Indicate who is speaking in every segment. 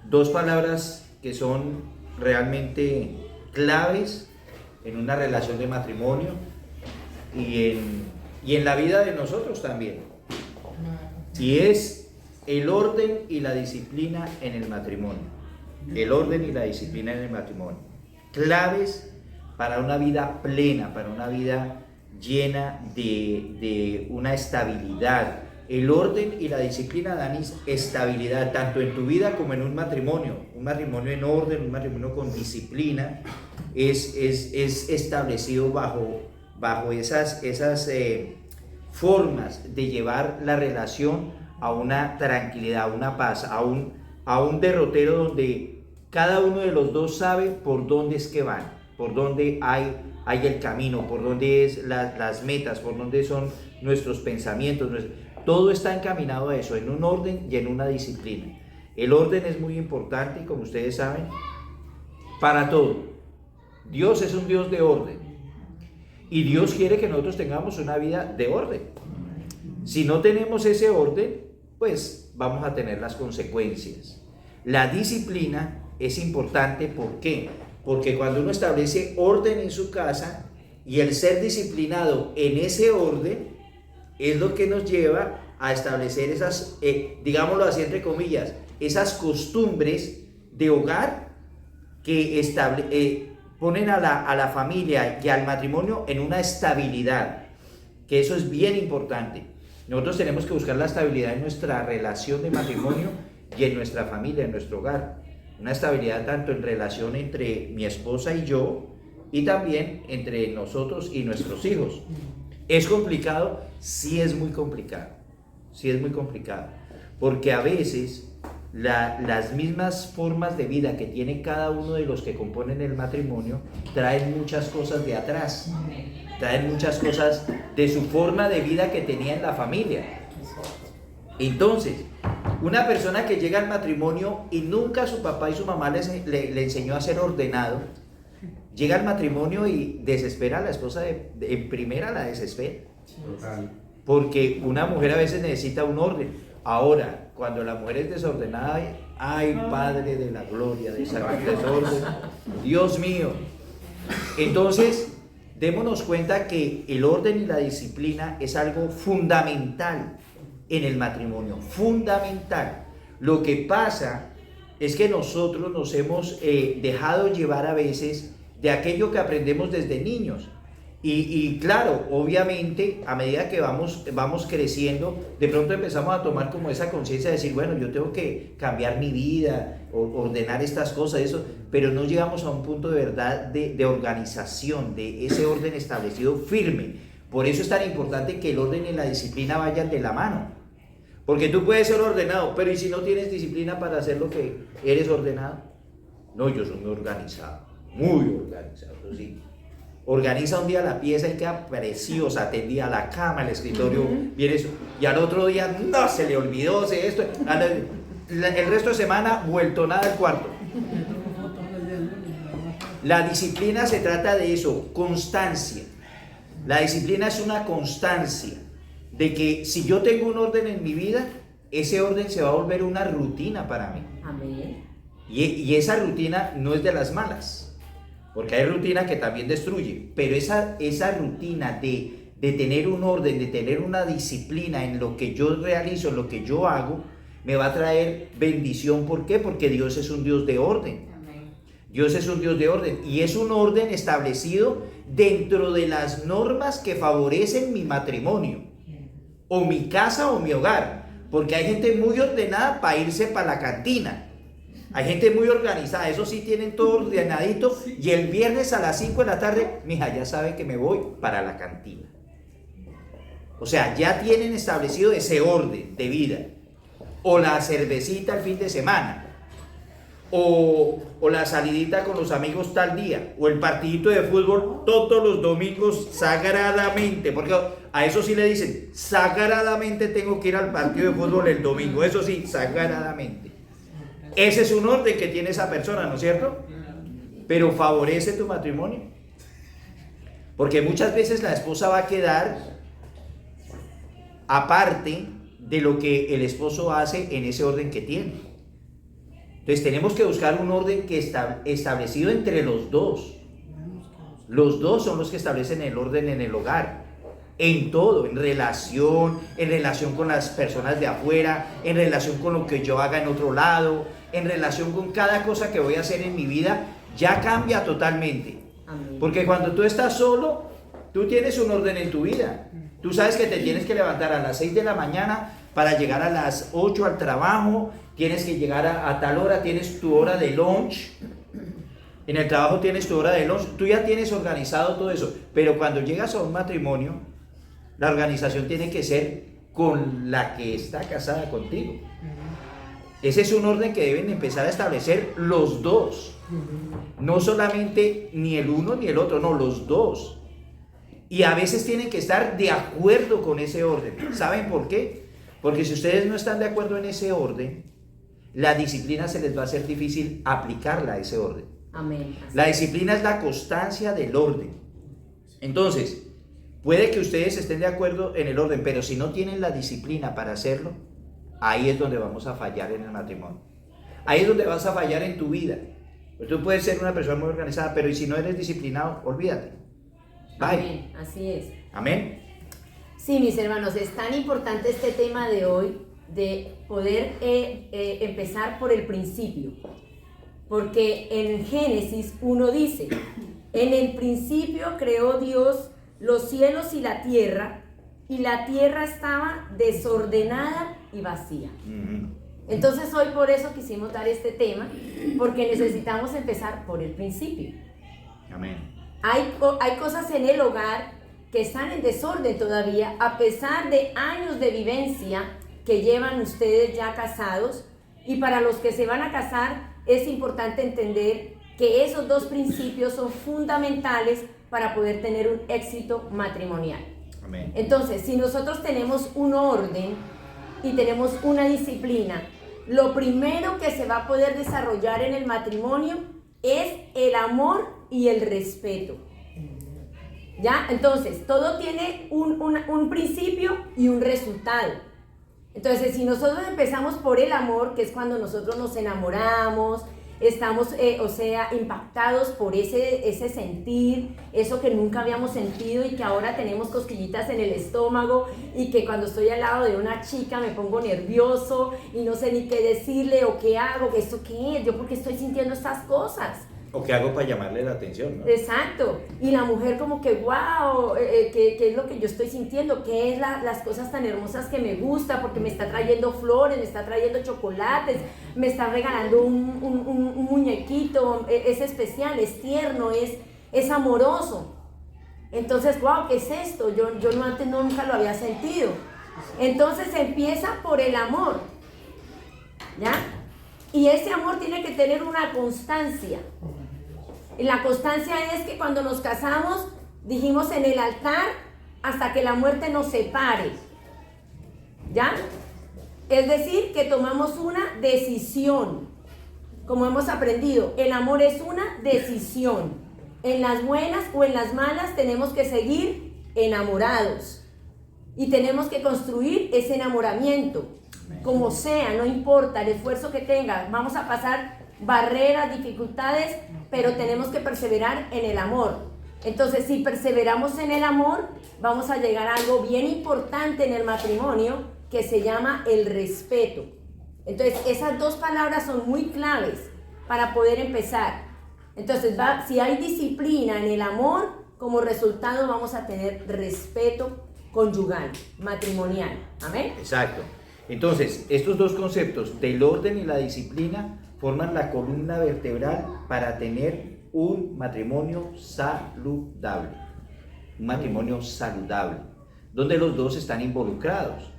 Speaker 1: dos palabras que son realmente claves en una relación de matrimonio y en la vida de nosotros también. Y es el orden y la disciplina en el matrimonio. El orden y la disciplina en el matrimonio. Claves para una vida plena, para una vida llena de una estabilidad. El orden y la disciplina dan estabilidad tanto en tu vida como en un matrimonio. Un matrimonio en orden, un matrimonio con disciplina es establecido bajo esas formas de llevar la relación a una tranquilidad, a una paz, a un derrotero donde cada uno de los dos sabe por dónde es que van, por dónde hay el camino, por dónde es las metas, por dónde son nuestros pensamientos. Todo está encaminado a eso, en un orden y en una disciplina. El orden es muy importante, como ustedes saben, para todo. Dios es un Dios de orden. Y Dios quiere que nosotros tengamos una vida de orden. Si no tenemos ese orden, pues vamos a tener las consecuencias. La disciplina es importante, ¿por qué? Porque cuando uno establece orden en su casa y el ser disciplinado en ese orden es lo que nos lleva a establecer esas, digámoslo así entre comillas, esas costumbres de hogar que ponen a la familia y al matrimonio en una estabilidad, que eso es bien importante. Nosotros tenemos que buscar la estabilidad en nuestra relación de matrimonio y en nuestra familia, en nuestro hogar. Una estabilidad tanto en relación entre mi esposa y yo y también entre nosotros y nuestros hijos. ¿Es complicado? Sí es muy complicado. Sí es muy complicado. Porque a veces las mismas formas de vida que tiene cada uno de los que componen el matrimonio traen muchas cosas de atrás. Traen muchas cosas de su forma de vida que tenía en la familia. Entonces, una persona que llega al matrimonio y nunca su papá y su mamá le enseñó a ser ordenado, llega al matrimonio y desespera a la esposa, en primera la desespera. Porque una mujer a veces necesita un orden. Ahora, cuando la mujer es desordenada, ¡ay, Padre de la gloria, de ese desorden! ¡Dios mío! Entonces, démonos cuenta que el orden y la disciplina es algo fundamental en el matrimonio, fundamental. Lo que pasa es que nosotros nos hemos dejado llevar a veces de aquello que aprendemos desde niños. Y claro, obviamente, a medida que vamos creciendo, de pronto empezamos a tomar como esa conciencia de decir, bueno, yo tengo que cambiar mi vida, ordenar estas cosas, eso, pero no llegamos a un punto de verdad de organización, de ese orden establecido firme. Por eso es tan importante que el orden y la disciplina vayan de la mano. Porque tú puedes ser ordenado, pero ¿y si no tienes disciplina para hacer lo que eres ordenado? No, yo soy muy organizado, eso sí. Organiza un día la pieza y queda preciosa, tendida la cama, el escritorio, viene eso, y al otro día no se le olvidó esto, el resto de semana vuelto nada al cuarto. La disciplina se trata de eso, constancia. La disciplina es una constancia de que si yo tengo un orden en mi vida, ese orden se va a volver una rutina para mí.
Speaker 2: Amén.
Speaker 1: Y esa rutina no es de las malas. Porque hay rutina que también destruye, pero esa rutina de tener un orden, de tener una disciplina en lo que yo realizo, en lo que yo hago, me va a traer bendición. ¿Por qué? Porque Dios es un Dios de orden. Dios es un Dios de orden y es un orden establecido dentro de las normas que favorecen mi matrimonio, o mi casa o mi hogar. Porque hay gente muy ordenada para irse para la cantina. Hay gente muy organizada, eso sí, tienen todo ordenadito, y el viernes a las 5 de la tarde, mija, ya sabe que me voy para la cantina. O sea, ya tienen establecido ese orden de vida. O la cervecita el fin de semana, o la salidita con los amigos tal día, o el partidito de fútbol todos los domingos sagradamente, porque a eso sí le dicen, sagradamente tengo que ir al partido de fútbol el domingo, eso sí, sagradamente. Ese es un orden que tiene esa persona, ¿no es cierto? Pero favorece tu matrimonio. Porque muchas veces la esposa va a quedar aparte de lo que el esposo hace en ese orden que tiene. Entonces tenemos que buscar un orden que está establecido entre los dos. Los dos son los que establecen el orden en el hogar. En todo, en relación con las personas de afuera, en relación con lo que yo haga en otro lado, en relación con cada cosa que voy a hacer en mi vida, ya cambia totalmente.
Speaker 2: Amén.
Speaker 1: Porque cuando tú estás solo, tú tienes un orden en tu vida. Tú sabes que te tienes que levantar a las 6 de la mañana para llegar a las 8 al trabajo, tienes que llegar a tal hora, tienes tu hora de lunch. En el trabajo tienes tu hora de lunch, tú ya tienes organizado todo eso. Pero cuando llegas a un matrimonio, la organización tiene que ser con la que está casada contigo. Ese es un orden que deben empezar a establecer los dos. No solamente ni el uno ni el otro, no, los dos. Y a veces tienen que estar de acuerdo con ese orden. ¿Saben por qué? Porque si ustedes no están de acuerdo en ese orden, la disciplina se les va a hacer difícil aplicarla a ese orden.
Speaker 2: Amén.
Speaker 1: La disciplina es la constancia del orden. Entonces, puede que ustedes estén de acuerdo en el orden, pero si no tienen la disciplina para hacerlo, ahí es donde vamos a fallar en el matrimonio. Ahí es donde vas a fallar en tu vida. Pues tú puedes ser una persona muy organizada, pero si no eres disciplinado, olvídate. Bye.
Speaker 2: Amén. Así es.
Speaker 1: Amén.
Speaker 2: Sí, mis hermanos, es tan importante este tema de hoy, de poder empezar por el principio. Porque en Génesis 1 dice, en el principio creó Dios los cielos y la tierra estaba desordenada y vacía. Entonces hoy por eso quisimos dar este tema, porque necesitamos empezar por el principio.
Speaker 1: Amén.
Speaker 2: Hay cosas en el hogar que están en desorden todavía, a pesar de años de vivencia que llevan ustedes ya casados, y para los que se van a casar es importante entender que esos dos principios son fundamentales para poder tener un éxito matrimonial.
Speaker 1: Amén.
Speaker 2: Entonces, si nosotros tenemos un orden y tenemos una disciplina, lo primero que se va a poder desarrollar en el matrimonio es el amor y el respeto. ¿Ya? Entonces, todo tiene un principio y un resultado. Entonces, si nosotros empezamos por el amor, que es cuando nosotros nos enamoramos, estamos, impactados por ese sentir, eso que nunca habíamos sentido y que ahora tenemos cosquillitas en el estómago, y que cuando estoy al lado de una chica me pongo nervioso y no sé ni qué decirle o qué hago, que esto qué es, yo porque estoy sintiendo estas cosas.
Speaker 1: ¿O qué hago para llamarle la atención, no?
Speaker 2: Exacto, y la mujer como que wow, ¿qué es lo que yo estoy sintiendo? ¿Qué es las cosas tan hermosas que me gusta? Porque me está trayendo flores, me está trayendo chocolates, me está regalando un muñequito, es especial, es tierno, es amoroso. Entonces, wow, ¿qué es esto? Yo no, antes nunca lo había sentido. Entonces empieza por el amor, ¿ya? Y ese amor tiene que tener una constancia. Y la constancia es que cuando nos casamos, dijimos en el altar, hasta que la muerte nos separe. ¿Ya? Es decir, que tomamos una decisión. Como hemos aprendido, el amor es una decisión. En las buenas o en las malas tenemos que seguir enamorados. Y tenemos que construir ese enamoramiento. Como sea, no importa el esfuerzo que tenga, vamos a pasar barreras, dificultades, pero tenemos que perseverar en el amor. Entonces, si perseveramos en el amor, vamos a llegar a algo bien importante en el matrimonio, que se llama el respeto. Entonces, esas dos palabras son muy claves para poder empezar. Entonces, si hay disciplina en el amor, como resultado vamos a tener respeto conyugal, matrimonial. ¿Amén?
Speaker 1: Exacto. Entonces, estos dos conceptos del orden y la disciplina forman la columna vertebral para tener un matrimonio saludable. Un matrimonio saludable, donde los dos están involucrados.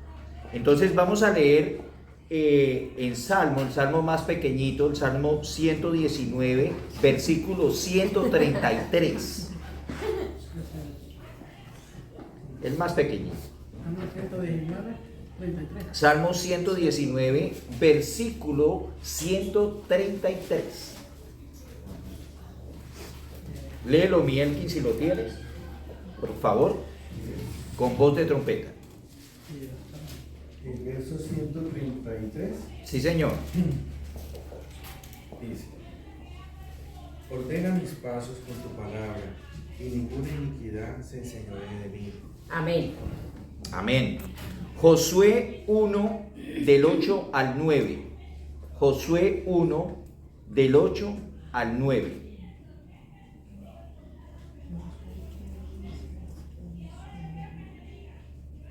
Speaker 1: Entonces vamos a leer el salmo más pequeñito, el Salmo 119, versículo 133. El más pequeñito. Salmo 119, versículo 133. Léelo, Mielkin, si lo tienes, por favor, con voz de trompeta.
Speaker 3: El verso 133.
Speaker 1: Sí, señor.
Speaker 3: Ordena mis pasos con tu palabra, y ninguna iniquidad se enseñoree de mí.
Speaker 2: Amén.
Speaker 1: Amén. Josué 1 del 8 al 9. Josué 1 del 8 al 9.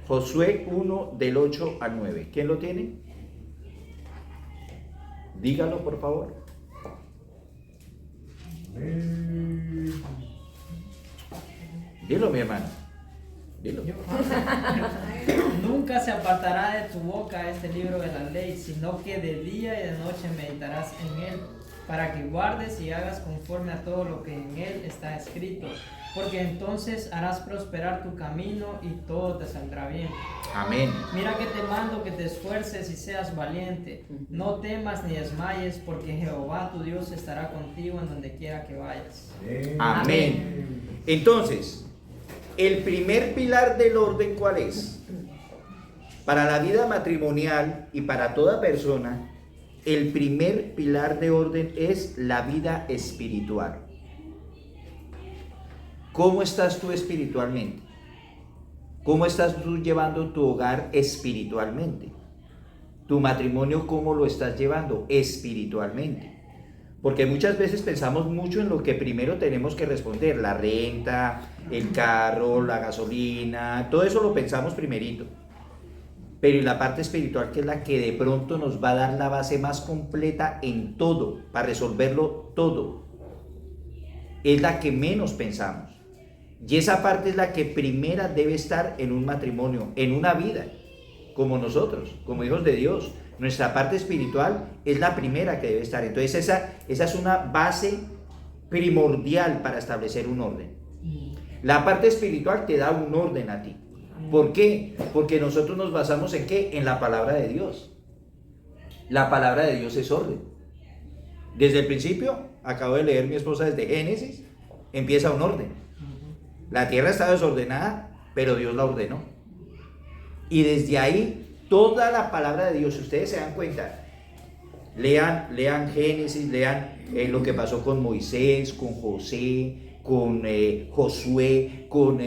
Speaker 1: Josué 1 del 8 al 9. ¿Quién lo tiene? Dígalo, por favor. Dilo, mi hermano. Dilo.
Speaker 4: Nunca se apartará de tu boca este libro de la ley, sino que de día y de noche meditarás en él, para que guardes y hagas conforme a todo lo que en él está escrito, porque entonces harás prosperar tu camino y todo te saldrá bien.
Speaker 1: Amén.
Speaker 4: Mira que te mando que te esfuerces y seas valiente, no temas ni desmayes, porque Jehová tu Dios estará contigo en donde quiera que vayas.
Speaker 1: Amén. Entonces, el primer pilar del orden, ¿cuál es? Para la vida matrimonial y para toda persona, el primer pilar de orden es la vida espiritual. ¿Cómo estás tú espiritualmente? ¿Cómo estás tú llevando tu hogar espiritualmente? ¿Tu matrimonio cómo lo estás llevando espiritualmente? Porque muchas veces pensamos mucho en lo que primero tenemos que responder, la renta, el carro, la gasolina, todo eso lo pensamos primerito. Pero y la parte espiritual, que es la que de pronto nos va a dar la base más completa en todo, para resolverlo todo, es la que menos pensamos. Y esa parte es la que primera debe estar en un matrimonio, en una vida, como nosotros, como hijos de Dios. Nuestra parte espiritual es la primera que debe estar. Entonces esa es una base primordial para establecer un orden. La parte espiritual te da un orden a ti. ¿Por qué? Porque nosotros nos basamos en ¿qué? En la palabra de Dios. La palabra de Dios es orden. Desde el principio, acabo de leer mi esposa desde Génesis, empieza un orden. La tierra estaba desordenada, pero Dios la ordenó. Y desde ahí, toda la palabra de Dios, si ustedes se dan cuenta, lean Génesis, lean lo que pasó con Moisés, con José, con Josué, con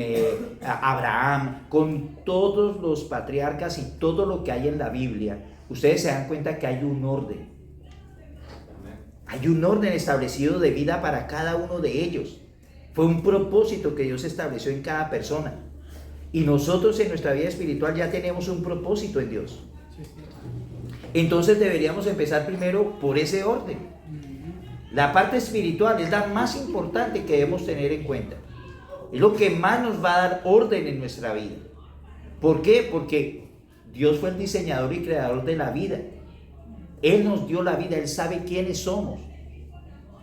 Speaker 1: Abraham, con todos los patriarcas y todo lo que hay en la Biblia. Ustedes se dan cuenta que hay un orden. Hay un orden establecido de vida para cada uno de ellos. Fue un propósito que Dios estableció en cada persona. Y nosotros en nuestra vida espiritual ya tenemos un propósito en Dios. Entonces deberíamos empezar primero por ese orden. La parte espiritual es la más importante que debemos tener en cuenta. Es lo que más nos va a dar orden en nuestra vida. ¿Por qué? Porque Dios fue el diseñador y creador de la vida. Él nos dio la vida, Él sabe quiénes somos.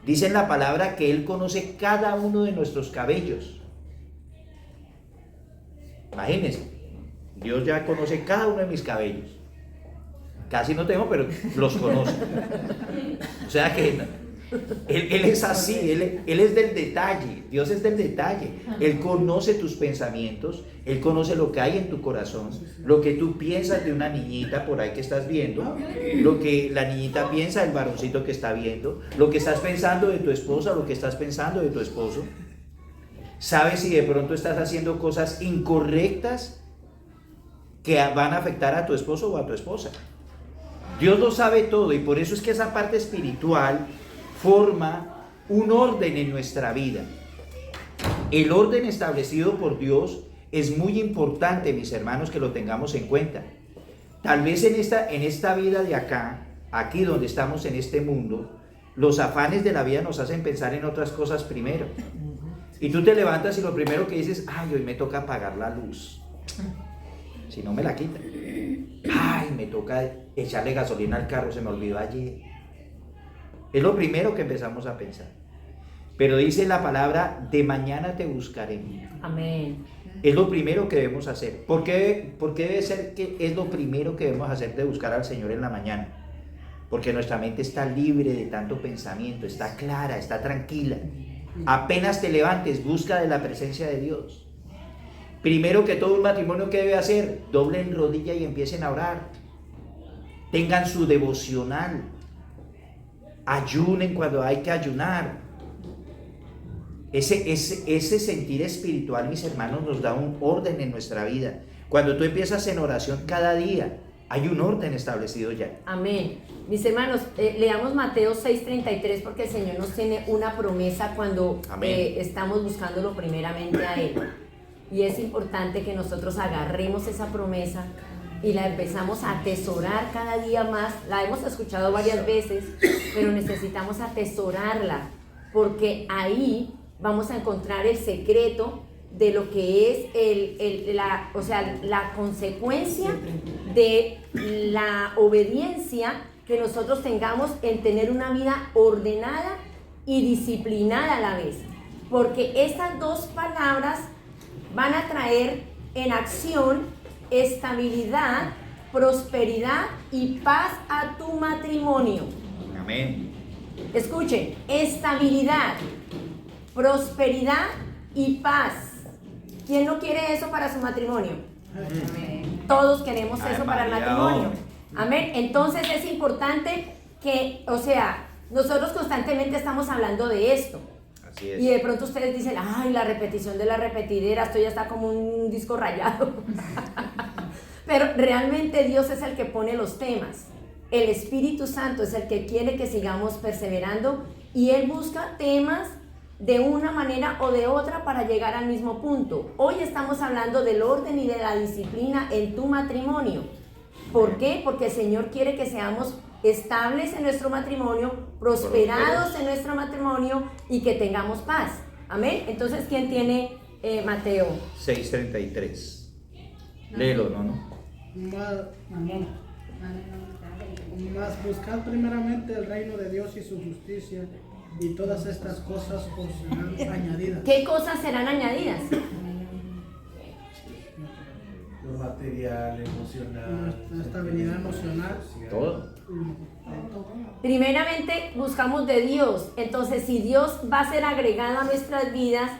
Speaker 1: Dice en la palabra que Él conoce cada uno de nuestros cabellos. Imagínense, Dios ya conoce cada uno de mis cabellos. Casi no tengo, pero los conoce. O sea que Él es así, él es del detalle. Dios es del detalle. Él conoce tus pensamientos, Él conoce lo que hay en tu corazón, lo que tú piensas de una niñita por ahí que estás viendo, lo que la niñita piensa del varoncito que está viendo, lo que estás pensando de tu esposa, lo que estás pensando de tu esposo. Sabes si de pronto estás haciendo cosas incorrectas que van a afectar a tu esposo o a tu esposa. Dios lo sabe todo, y por eso es que esa parte espiritual forma un orden en nuestra vida. El orden establecido por Dios es muy importante, mis hermanos, que lo tengamos en cuenta. Tal vez en esta vida de acá, aquí donde estamos en este mundo, los afanes de la vida nos hacen pensar en otras cosas primero. Y tú te levantas y lo primero que dices, ay, hoy me toca apagar la luz, si no me la quitan. Ay, me toca echarle gasolina al carro, se me olvidó ayer. Es lo primero que empezamos a pensar. Pero dice la palabra, de mañana te buscaré.
Speaker 2: Amén.
Speaker 1: Es lo primero que debemos hacer. ¿Por qué debe ser que es lo primero que debemos hacer, de buscar al Señor en la mañana? Porque nuestra mente está libre de tanto pensamiento, está clara, está tranquila. Apenas te levantes, busca de la presencia de Dios. Primero que todo, un matrimonio, ¿qué debe hacer? Doblen rodilla y empiecen a orar. Tengan su devocional. Ayunen cuando hay que ayunar. Ese sentir espiritual, mis hermanos, nos da un orden en nuestra vida. Cuando tú empiezas en oración cada día, hay un orden establecido ya.
Speaker 2: Amén. Mis hermanos, leamos Mateo 6:33 porque el Señor nos tiene una promesa cuando estamos buscándolo primeramente a Él. Y es importante que nosotros agarremos esa promesa y la empezamos a atesorar cada día más. La hemos escuchado varias veces, pero necesitamos atesorarla porque ahí vamos a encontrar el secreto de lo que es la consecuencia de la obediencia que nosotros tengamos en tener una vida ordenada y disciplinada a la vez. Porque estas dos palabras van a traer en acción estabilidad, prosperidad y paz a tu matrimonio.
Speaker 1: Amén.
Speaker 2: Escuchen, estabilidad, prosperidad y paz. ¿Quién no quiere eso para su matrimonio? Amén. Todos queremos eso para el matrimonio. Amén. Entonces es importante que, nosotros constantemente estamos hablando de esto.
Speaker 1: Así es.
Speaker 2: Y de pronto ustedes dicen, ay, la repetición de la repetidera, esto ya está como un disco rayado. Pero realmente Dios es el que pone los temas. El Espíritu Santo es el que quiere que sigamos perseverando y Él busca temas de una manera o de otra para llegar al mismo punto. Hoy estamos hablando del orden y de la disciplina en tu matrimonio. ¿Por qué? Porque el Señor quiere que seamos estables en nuestro matrimonio, prosperados en nuestro matrimonio y que tengamos paz. Amén. Entonces, ¿quién tiene Mateo
Speaker 1: 6:33? Léelo, ¿no?
Speaker 5: Mas buscad primeramente el reino de Dios y su justicia, y todas estas cosas os serán añadidas.
Speaker 2: ¿Qué cosas serán añadidas?
Speaker 3: Lo material, emocional.
Speaker 5: La estabilidad emocional.
Speaker 1: Todo.
Speaker 2: Primeramente buscamos de Dios. Entonces, si Dios va a ser agregado a nuestras vidas,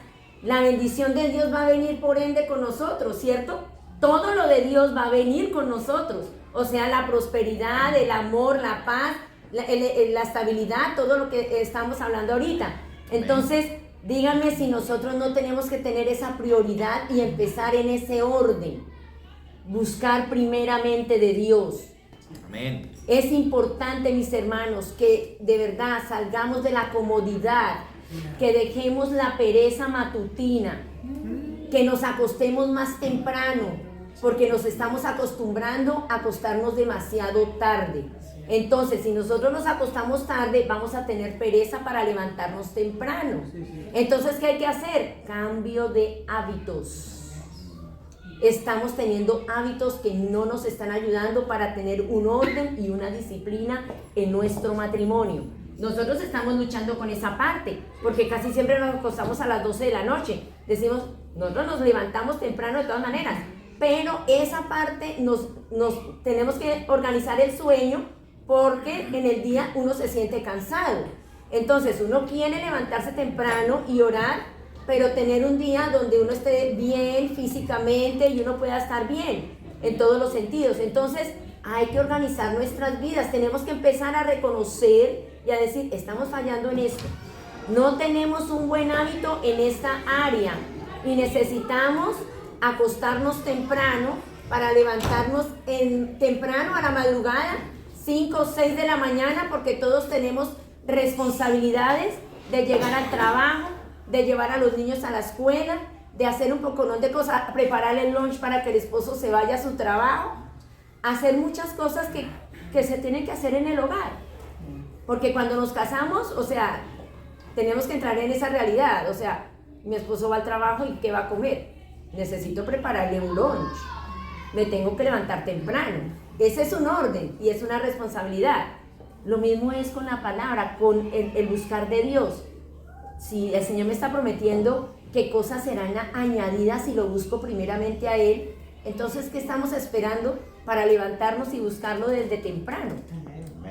Speaker 2: la bendición de Dios va a venir por ende con nosotros, ¿cierto? Todo lo de Dios va a venir con nosotros. O sea, la prosperidad, el amor, la paz, la estabilidad, todo lo que estamos hablando ahorita. Entonces, díganme si nosotros no tenemos que tener esa prioridad y empezar en ese orden. Buscar primeramente de Dios.
Speaker 1: Amén.
Speaker 2: Es importante, mis hermanos, que de verdad salgamos de la comodidad, que dejemos la pereza matutina, que nos acostemos más temprano, porque nos estamos acostumbrando a acostarnos demasiado tarde. Entonces, si nosotros nos acostamos tarde, vamos a tener pereza para levantarnos temprano. Entonces, ¿qué hay que hacer? Cambio de hábitos. Estamos teniendo hábitos que no nos están ayudando para tener un orden y una disciplina en nuestro matrimonio. Nosotros estamos luchando con esa parte, porque casi siempre nos acostamos a las 12 de la noche. Decimos, nosotros nos levantamos temprano de todas maneras, pero esa parte nos tenemos que organizar el sueño, porque en el día uno se siente cansado. Entonces uno quiere levantarse temprano y orar, pero tener un día donde uno esté bien físicamente y uno pueda estar bien en todos los sentidos. Entonces hay que organizar nuestras vidas, tenemos que empezar a reconocer y a decir, estamos fallando en esto, no tenemos un buen hábito en esta área y necesitamos acostarnos temprano para levantarnos temprano a la madrugada, 5 o 6 de la mañana, porque todos tenemos responsabilidades de llegar al trabajo, de llevar a los niños a la escuela, de hacer un poconón de cosas, preparar el lunch para que el esposo se vaya a su trabajo, hacer muchas cosas que se tienen que hacer en el hogar. Porque cuando nos casamos, tenemos que entrar en esa realidad. Mi esposo va al trabajo y ¿qué va a comer? Necesito prepararle un lunch. Me tengo que levantar temprano. Ese es un orden y es una responsabilidad. Lo mismo es con la palabra, con el buscar de Dios. Si el Señor me está prometiendo que cosas serán añadidas si lo busco primeramente a Él, entonces, ¿qué estamos esperando para levantarnos y buscarlo desde temprano?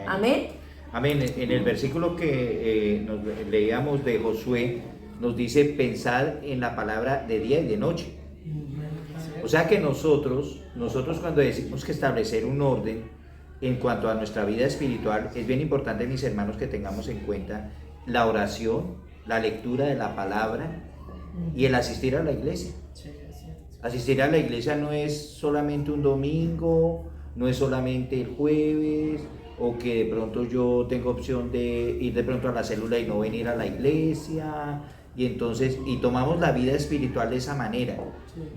Speaker 2: Amén.
Speaker 1: Amén. En el versículo que nos leíamos de Josué, nos dice pensar en la palabra de día y de noche. O sea que nosotros cuando decimos que establecer un orden en cuanto a nuestra vida espiritual, es bien importante, mis hermanos, que tengamos en cuenta la oración la lectura de la palabra y el asistir a la iglesia.
Speaker 4: Sí, es cierto.
Speaker 1: Asistir a la iglesia no es solamente un domingo, no es solamente el jueves, o que de pronto yo tengo opción de ir de pronto a la célula y no venir a la iglesia, y entonces, y tomamos la vida espiritual de esa manera.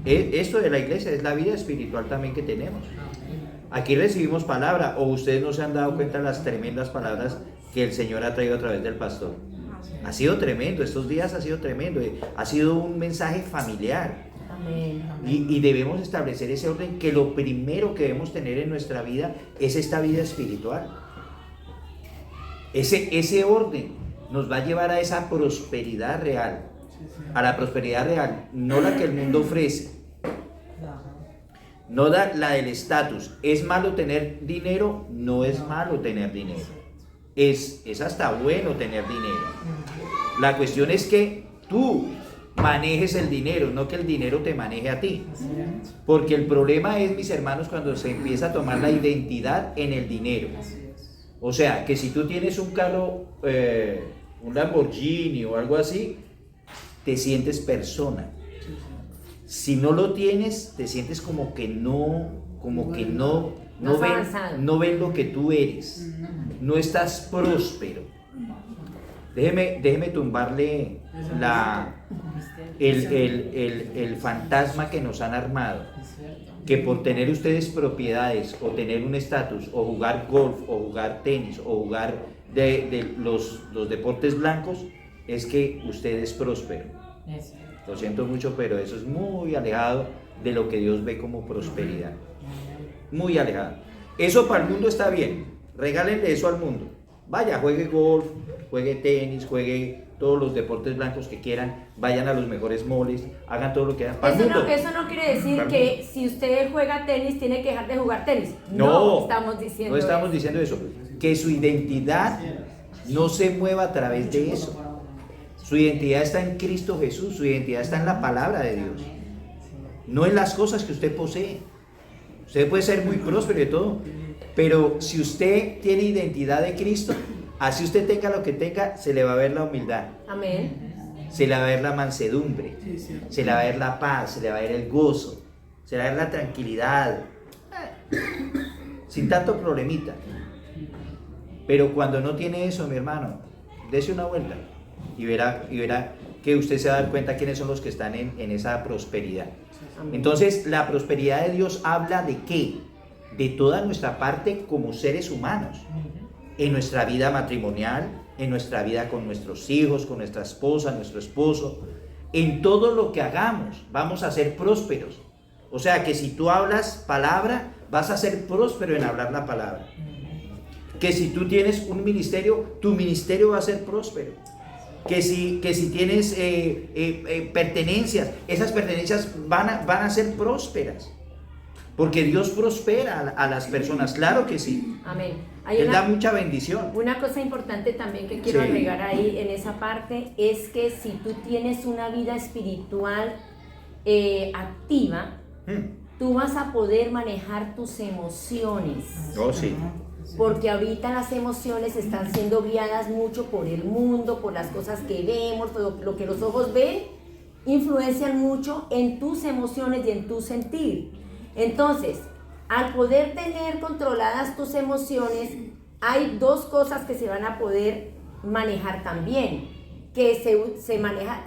Speaker 1: Esto de la iglesia es la vida espiritual también que tenemos. Aquí recibimos palabra, o ustedes no se han dado cuenta de las tremendas palabras que el Señor ha traído a través del pastor. Ha sido tremendo, estos días ha sido tremendo, ha sido un mensaje familiar.
Speaker 2: Amén.
Speaker 1: Y debemos establecer ese orden, que lo primero que debemos tener en nuestra vida es esta vida espiritual. Ese orden nos va a llevar a esa prosperidad real, a la prosperidad real, no la que el mundo ofrece, no la del estatus. ¿Es malo tener dinero? No es malo tener dinero, es hasta bueno tener dinero. La cuestión es que tú manejes el dinero, no que el dinero te maneje a ti. Porque el problema es, mis hermanos, cuando se empieza a tomar la identidad en el dinero. O sea, que si tú tienes un carro, un Lamborghini o algo así, te sientes persona. Si no lo tienes, te sientes como que no ven lo que tú eres. No estás próspero. Déjeme tumbarle el fantasma que nos han armado, que por tener ustedes propiedades o tener un estatus o jugar golf o jugar tenis o jugar de los deportes blancos, es que usted es próspero. Lo siento mucho, pero eso es muy alejado de lo que Dios ve como prosperidad. Muy alejado. Eso para el mundo está bien, regálenle eso al mundo. Vaya, juegue golf, juegue tenis, juegue todos los deportes blancos que quieran, vayan a los mejores moles, hagan todo lo que hagan.
Speaker 2: Eso no quiere decir que si usted juega tenis tiene que dejar de jugar tenis.
Speaker 1: No
Speaker 2: estamos diciendo
Speaker 1: eso. Que su identidad no se mueva a través de eso. Su identidad está en Cristo Jesús, su identidad está en la palabra de Dios, no en las cosas que usted posee. Usted puede ser muy próspero y de todo, pero si usted tiene identidad de Cristo, así usted tenga lo que tenga, se le va a ver la humildad.
Speaker 2: Amén.
Speaker 1: Se le va a ver la mansedumbre, se le va a ver la paz, se le va a ver el gozo, se le va a ver la tranquilidad, sin tanto problemita. Pero cuando no tiene eso, mi hermano, dése una vuelta y verá que usted se va a dar cuenta quiénes son los que están en esa prosperidad. Entonces, la prosperidad de Dios habla de ¿qué? De toda nuestra parte como seres humanos, en nuestra vida matrimonial, en nuestra vida con nuestros hijos, con nuestra esposa, nuestro esposo, en todo lo que hagamos, vamos a ser prósperos. O sea, que si tú hablas palabra, vas a ser próspero en hablar la palabra. Que si tú tienes un ministerio, tu ministerio va a ser próspero. Que si tienes pertenencias, esas pertenencias van a ser prósperas. Porque Dios prospera a las personas, claro que sí.
Speaker 2: Amén.
Speaker 1: Él da mucha bendición.
Speaker 2: Una cosa importante también que quiero agregar ahí en esa parte es que si tú tienes una vida espiritual activa, tú vas a poder manejar tus emociones.
Speaker 1: Oh, sí.
Speaker 2: Porque ahorita las emociones están siendo guiadas mucho por el mundo, por las cosas que vemos, todo lo que los ojos ven, influencian mucho en tus emociones y en tu sentir. Entonces, al poder tener controladas tus emociones, hay dos cosas que se van a poder manejar también, que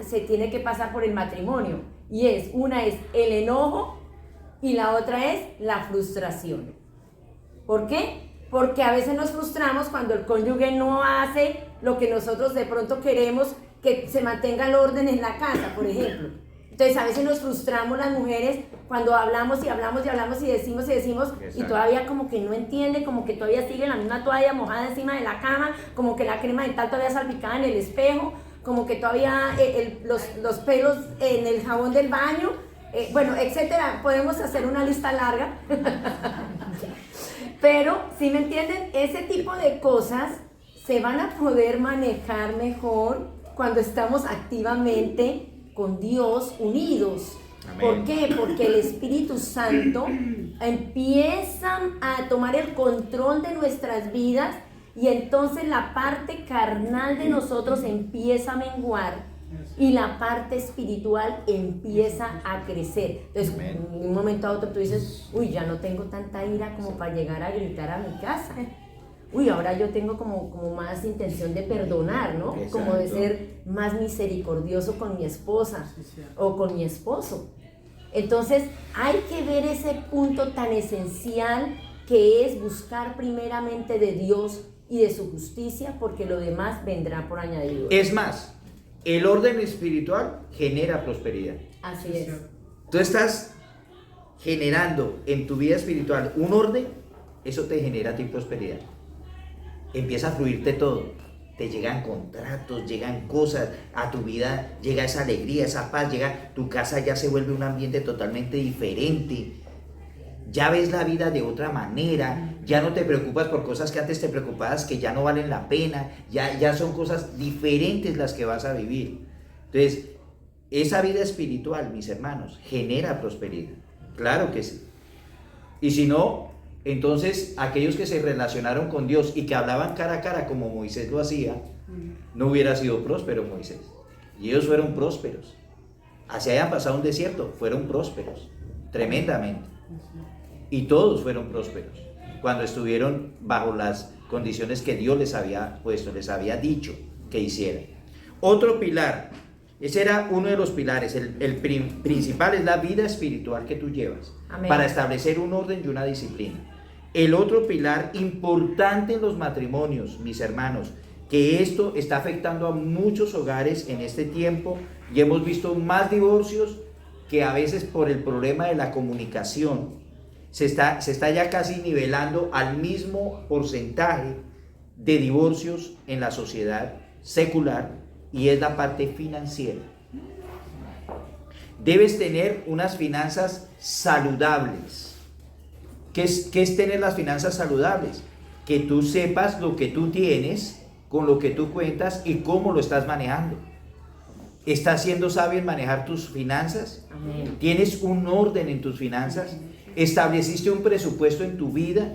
Speaker 2: se tiene que pasar por el matrimonio, y una es el enojo y la otra es la frustración. ¿Por qué? Porque a veces nos frustramos cuando el cónyuge no hace lo que nosotros de pronto queremos, que se mantenga el orden en la casa, por ejemplo. Entonces a veces nos frustramos las mujeres cuando hablamos y hablamos y hablamos y decimos y todavía como que no entiende, como que todavía sigue la misma toalla mojada encima de la cama, como que la crema dental todavía salpicada en el espejo, como que todavía los pelos en el jabón del baño, bueno, etcétera. Podemos hacer una lista larga. Pero, ¿sí me entienden? Ese tipo de cosas se van a poder manejar mejor cuando estamos activamente con Dios unidos.
Speaker 1: Amén.
Speaker 2: ¿Por qué? Porque el Espíritu Santo empieza a tomar el control de nuestras vidas y entonces la parte carnal de nosotros empieza a menguar y la parte espiritual empieza a crecer. Entonces, en un momento a otro tú dices, uy, ya no tengo tanta ira como para llegar a gritar a mi casa. Uy, ahora yo tengo como más intención de perdonar, ¿no?
Speaker 1: Exacto.
Speaker 2: Como de ser más misericordioso con mi esposa o con mi esposo. Entonces, hay que ver ese punto tan esencial que es buscar primeramente de Dios y de su justicia, porque lo demás vendrá por añadidura.
Speaker 1: Es más, el orden espiritual genera prosperidad.
Speaker 2: Así es.
Speaker 1: Tú estás generando en tu vida espiritual un orden, eso te genera a ti prosperidad. Empieza a fluirte todo. Te llegan contratos, llegan cosas a tu vida, llega esa alegría, esa paz, tu casa ya se vuelve un ambiente totalmente diferente. Ya ves la vida de otra manera, ya no te preocupas por cosas que antes te preocupabas que ya no valen la pena, ya son cosas diferentes las que vas a vivir. Entonces, esa vida espiritual, mis hermanos, genera prosperidad. Claro que sí. Y si no, entonces aquellos que se relacionaron con Dios y que hablaban cara a cara como Moisés lo hacía, no hubiera sido próspero Moisés. Y ellos fueron prósperos. Así hayan pasado un desierto, fueron prósperos, tremendamente. Y todos fueron prósperos cuando estuvieron bajo las condiciones que Dios les había puesto, les había dicho que hicieran. Otro pilar, ese era uno de los pilares, el principal es la vida espiritual que tú llevas.
Speaker 2: Amén.
Speaker 1: Para establecer un orden y una disciplina. El otro pilar importante en los matrimonios, mis hermanos, que esto está afectando a muchos hogares en este tiempo y hemos visto más divorcios que a veces por el problema de la comunicación se está ya casi nivelando al mismo porcentaje de divorcios en la sociedad secular, y es la parte financiera. Debes tener unas finanzas saludables. ¿Qué es tener las finanzas saludables? Que tú sepas lo que tú tienes, con lo que tú cuentas y cómo lo estás manejando. ¿Estás siendo sabio en manejar tus finanzas?
Speaker 2: Amén.
Speaker 1: ¿Tienes un orden en tus finanzas? ¿Estableciste un presupuesto en tu vida?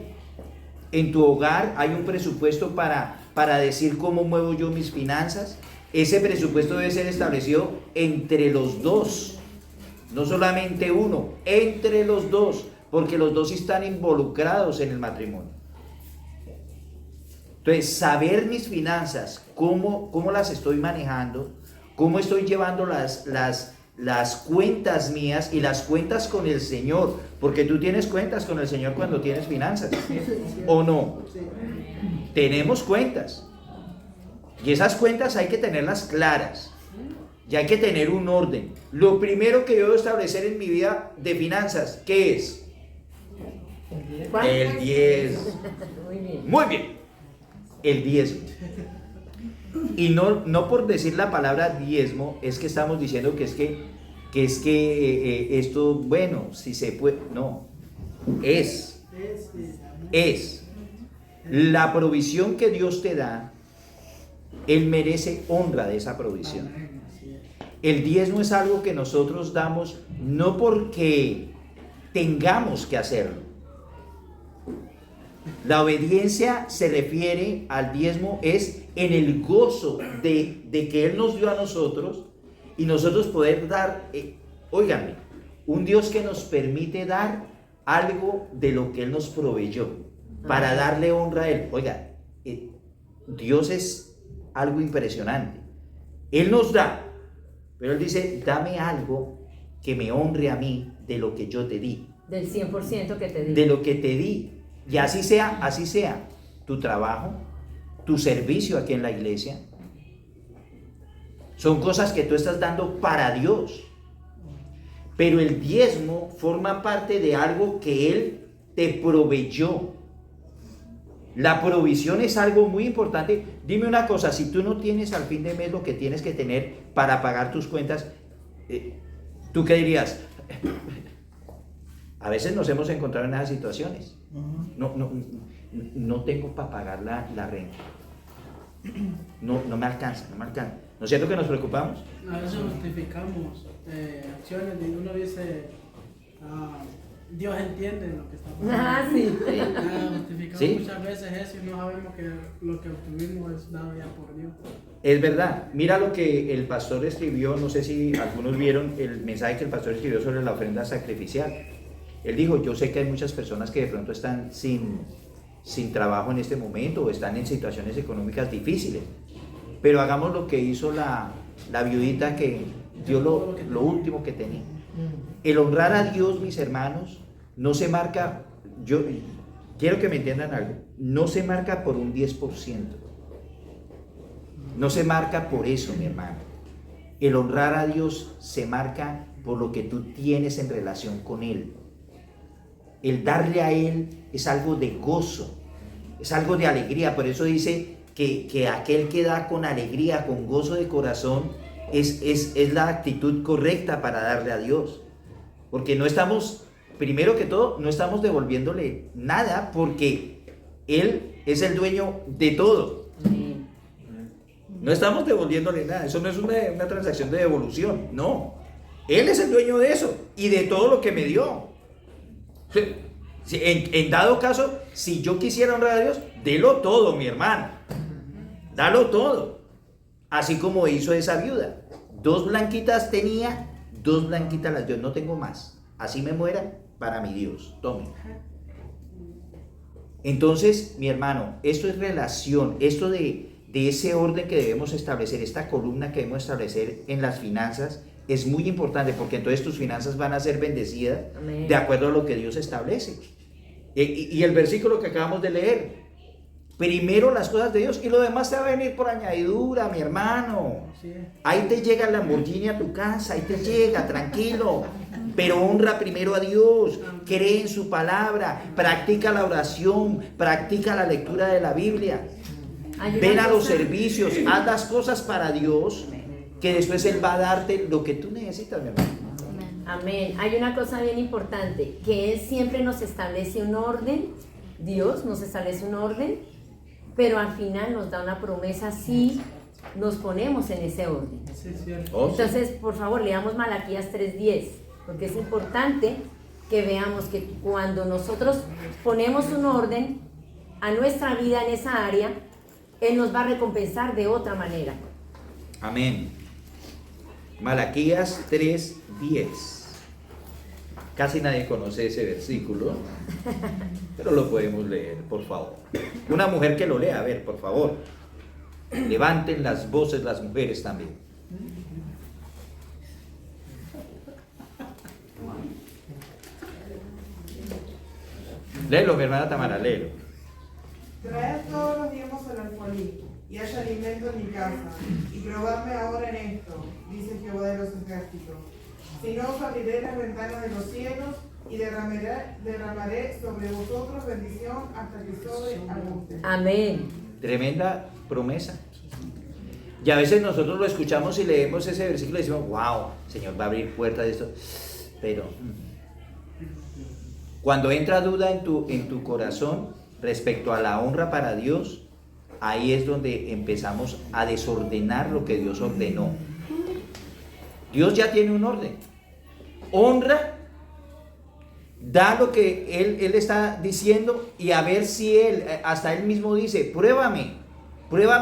Speaker 1: ¿En tu hogar hay un presupuesto para decir cómo muevo yo mis finanzas? Ese presupuesto debe ser establecido entre los dos, no solamente uno, entre los dos, porque los dos están involucrados en el matrimonio. Entonces, saber mis finanzas, cómo las estoy manejando, cómo estoy llevando las cuentas mías y las cuentas con el Señor, porque tú tienes cuentas con el Señor cuando tienes finanzas, ¿o no? Tenemos cuentas, y esas cuentas hay que tenerlas claras, y hay que tener un orden. Lo primero que yo debo establecer en mi vida de finanzas, ¿qué es?
Speaker 2: ¿Cuál?
Speaker 1: El 10.
Speaker 2: Muy bien.
Speaker 1: Muy bien, el diezmo. Y no por decir la palabra diezmo es que estamos diciendo que es que esto, bueno, si se puede, no, es la provisión que Dios te da. Él merece honra de esa provisión. El diezmo es algo que nosotros damos no porque tengamos que hacerlo. La obediencia se refiere al diezmo es en el gozo de que Él nos dio a nosotros y nosotros poder dar, óiganme, un Dios que nos permite dar algo de lo que Él nos proveyó para darle honra a Él. Oiga, Dios es algo impresionante. Él nos da, pero Él dice, dame algo que me honre a mí de lo que yo te di.
Speaker 2: Del 100% que te di.
Speaker 1: De lo que te di. Y así sea tu trabajo, tu servicio aquí en la iglesia. Son cosas que tú estás dando para Dios. Pero el diezmo forma parte de algo que Él te proveyó. La provisión es algo muy importante. Dime una cosa, si tú no tienes al fin de mes lo que tienes que tener para pagar tus cuentas, ¿tú qué dirías? A veces nos hemos encontrado en esas situaciones. No tengo para pagar la renta. No me alcanza. ¿No es cierto que nos preocupamos?
Speaker 5: A veces justificamos acciones y uno dice, Dios entiende lo que está pasando.
Speaker 2: Ah, sí.
Speaker 5: Justificamos
Speaker 1: ¿Sí?
Speaker 5: muchas veces eso y no sabemos que lo que obtuvimos es dado ya por Dios.
Speaker 1: Es verdad. Mira lo que el pastor escribió, no sé si algunos vieron el mensaje que el pastor escribió sobre la ofrenda sacrificial. Él dijo, yo sé que hay muchas personas que de pronto están sin trabajo en este momento o están en situaciones económicas difíciles, pero hagamos lo que hizo la viudita que dio lo último que tenía. El honrar a Dios, mis hermanos, no se marca, yo quiero que me entiendan algo, no se marca por un 10%, no se marca por eso, mi hermano. El honrar a Dios se marca por lo que tú tienes en relación con Él. El darle a Él es algo de gozo, es algo de alegría. Por eso dice que aquel que da con alegría, con gozo de corazón, es la actitud correcta para darle a Dios. Porque no estamos, primero que todo, no estamos devolviéndole nada, porque Él es el dueño de todo. No estamos devolviéndole nada. Eso no es una transacción de devolución, no. Él es el dueño de eso y de todo lo que me dio. En dado caso, si yo quisiera honrar a Dios, délo todo, mi hermano. Dalo todo. Así como hizo esa viuda. 2 blanquitas tenía, 2 blanquitas las dio. No tengo más. Así me muera para mi Dios. Tome. Entonces, mi hermano, esto es relación. Esto de ese orden que debemos establecer, esta columna que debemos establecer en las finanzas, es muy importante, porque entonces tus finanzas van a ser bendecidas. Amén. De acuerdo a lo que Dios establece. Y el versículo que acabamos de leer, primero las cosas de Dios y lo demás te va a venir por añadidura, mi hermano. Ahí te llega el Lamborghini a tu casa, ahí te llega, tranquilo, pero honra primero a Dios, cree en su palabra, practica la oración, practica la lectura de la Biblia, ven a los servicios, haz las cosas para Dios, que después Él va a darte lo que tú necesitas, mi hermano.
Speaker 2: Amén. Hay una cosa bien importante, que Él siempre nos establece un orden, Dios nos establece un orden, pero al final nos da una promesa si nos ponemos en ese orden.
Speaker 5: Sí, cierto.
Speaker 2: Entonces, por favor, leamos Malaquías 3:10, porque es importante que veamos que cuando nosotros ponemos un orden a nuestra vida en esa área, Él nos va a recompensar de otra manera.
Speaker 1: Amén. Malaquías 3:10. Casi nadie conoce ese versículo, pero lo podemos leer, por favor. Una mujer que lo lea, a ver, por favor. Levanten las voces las mujeres también. Léelo, mi hermana Tamara, léelo.
Speaker 6: Traed todos los diezmos al alfolí, y haya alimento en mi casa, y probadme ahora en esto, dice Jehová de los ejércitos. Si no, os abriré las ventanas de los cielos, y derramaré sobre vosotros bendición hasta que sobreabunde.
Speaker 2: Amén.
Speaker 1: Tremenda promesa. Y a veces nosotros lo escuchamos y leemos ese versículo y decimos, wow, Señor va a abrir puertas de esto. Pero cuando entra duda en tu corazón respecto a la honra para Dios, ahí es donde empezamos a desordenar lo que Dios ordenó. Dios ya tiene un orden. Honra, da lo que Él está diciendo, y a ver si hasta Él mismo dice, pruébame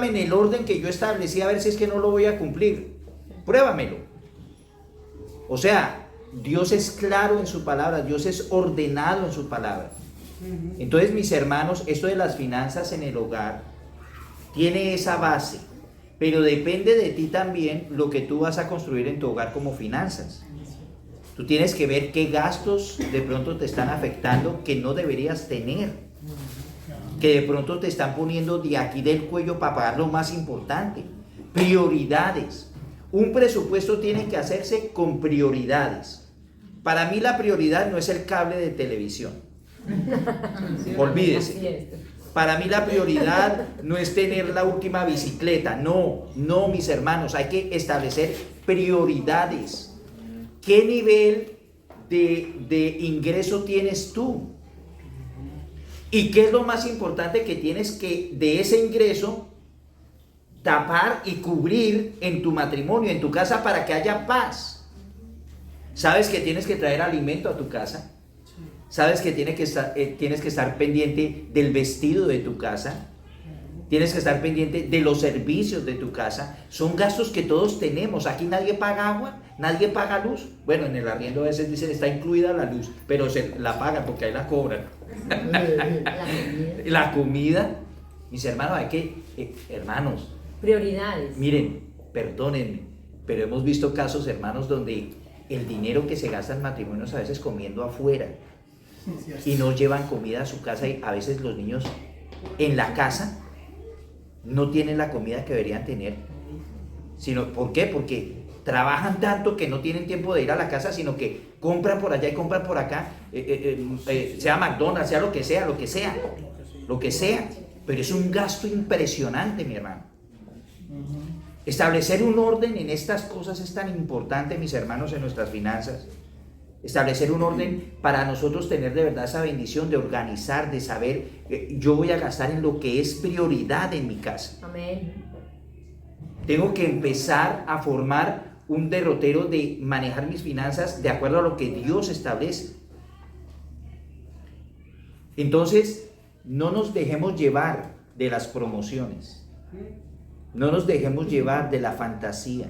Speaker 1: en el orden que yo establecí, a ver si es que no lo voy a cumplir. Pruébamelo. O sea, Dios es claro en su palabra, Dios es ordenado en su palabra. Entonces, mis hermanos, esto de las finanzas en el hogar tiene esa base, pero depende de ti también lo que tú vas a construir en tu hogar como finanzas. Tú tienes que ver qué gastos de pronto te están afectando que no deberías tener, que de pronto te están poniendo de aquí del cuello para pagar lo más importante. Prioridades. Un presupuesto tiene que hacerse con prioridades. Para mí la prioridad no es el cable de televisión. Olvídese. Para mí la prioridad no es tener la última bicicleta. No, mis hermanos, hay que establecer prioridades. ¿Qué nivel de ingreso tienes tú? ¿Y qué es lo más importante que tienes que de ese ingreso tapar y cubrir en tu matrimonio, en tu casa, para que haya paz? ¿Sabes que tienes que traer alimento a tu casa? Sabes que tienes que estar pendiente del vestido de tu casa. Tienes que estar pendiente de los servicios de tu casa. Son gastos que todos tenemos. Aquí nadie paga agua, nadie paga luz. Bueno, en el arriendo a veces dicen está incluida la luz, pero se la pagan porque ahí la cobran. La comida. Mis hermanos, hay que, hermanos,
Speaker 2: Prioridades.
Speaker 1: miren, perdónenme, pero hemos visto casos, hermanos, donde el dinero que se gasta en matrimonios a veces comiendo afuera y no llevan comida a su casa, y a veces los niños en la casa no tienen la comida que deberían tener. ¿Por qué? Porque trabajan tanto que no tienen tiempo de ir a la casa, sino que compran por allá y compran por acá, sea McDonald's, sea lo que sea, pero es un gasto impresionante, mi hermano. Establecer un orden en estas cosas es tan importante, mis hermanos, en nuestras finanzas. Establecer un orden para nosotros tener de verdad esa bendición de organizar, de saber, yo voy a gastar en lo que es prioridad en mi casa.
Speaker 2: Amén.
Speaker 1: Tengo que empezar a formar un derrotero de manejar mis finanzas de acuerdo a lo que Dios establece. Entonces, no nos dejemos llevar de las promociones. No nos dejemos llevar de la fantasía.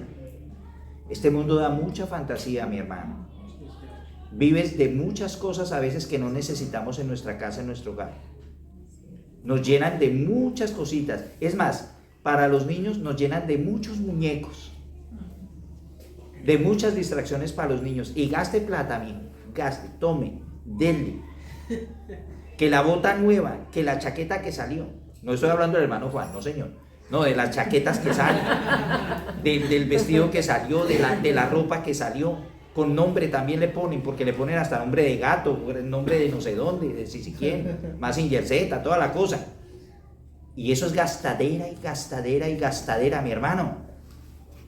Speaker 1: Este mundo da mucha fantasía, mi hermano. Vives de muchas cosas a veces que no necesitamos en nuestra casa, en nuestro hogar. Nos llenan de muchas cositas. Es más, para los niños nos llenan de muchos muñecos, de muchas distracciones para los niños. Y gaste plata, mijo, gaste, tome, denle. Que la bota nueva, que la chaqueta que salió. No estoy hablando del hermano Juan, no señor. No, de las chaquetas que salen, del vestido que salió, de la ropa que salió. Con nombre también le ponen, porque le ponen hasta nombre de gato, nombre de no sé dónde, de si quién, Mazinger Z, toda la cosa. Y eso es gastadera y gastadera y gastadera, mi hermano.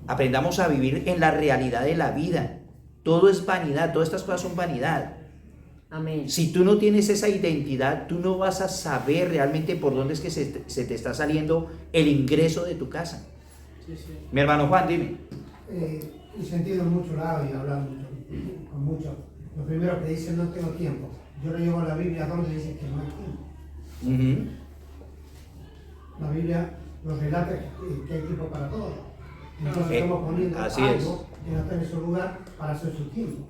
Speaker 1: Aprendamos a vivir en la realidad de la vida. Todo es vanidad, todas estas cosas son vanidad.
Speaker 2: Amén.
Speaker 1: Si tú no tienes esa identidad, tú no vas a saber realmente por dónde es que se te está saliendo el ingreso de tu casa.
Speaker 5: Sí, sí.
Speaker 1: Mi hermano Juan, dime.
Speaker 7: He sentido en muchos lados y hablado con muchos. Lo primero que dicen, no tengo tiempo. Yo le llevo la Biblia donde dice que no hay tiempo. La Biblia nos relata que hay tiempo para todo. Entonces estamos poniendo
Speaker 1: así
Speaker 7: algo que no está en su lugar para hacer su tiempo.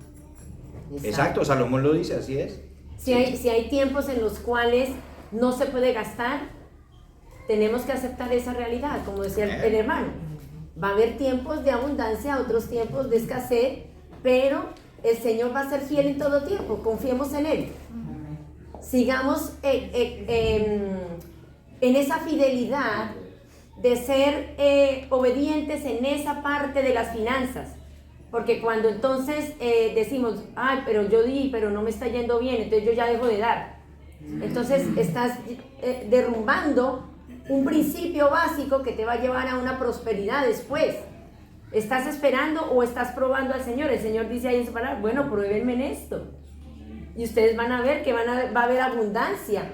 Speaker 1: Exacto, Salomón lo dice, así es.
Speaker 2: Si hay tiempos en los cuales no se puede gastar, tenemos que aceptar esa realidad, como decía el hermano. Va a haber tiempos de abundancia, otros tiempos de escasez, pero el Señor va a ser fiel en todo tiempo. Confiemos en Él. Sigamos en esa fidelidad de ser obedientes en esa parte de las finanzas. Porque cuando entonces decimos, ay, pero yo di, pero no me está yendo bien, entonces yo ya dejo de dar. Entonces estás derrumbando un principio básico que te va a llevar a una prosperidad después. ¿Estás esperando o estás probando al Señor? El Señor dice ahí en su palabra, bueno, pruébenme en esto. Y ustedes van a ver que va a haber abundancia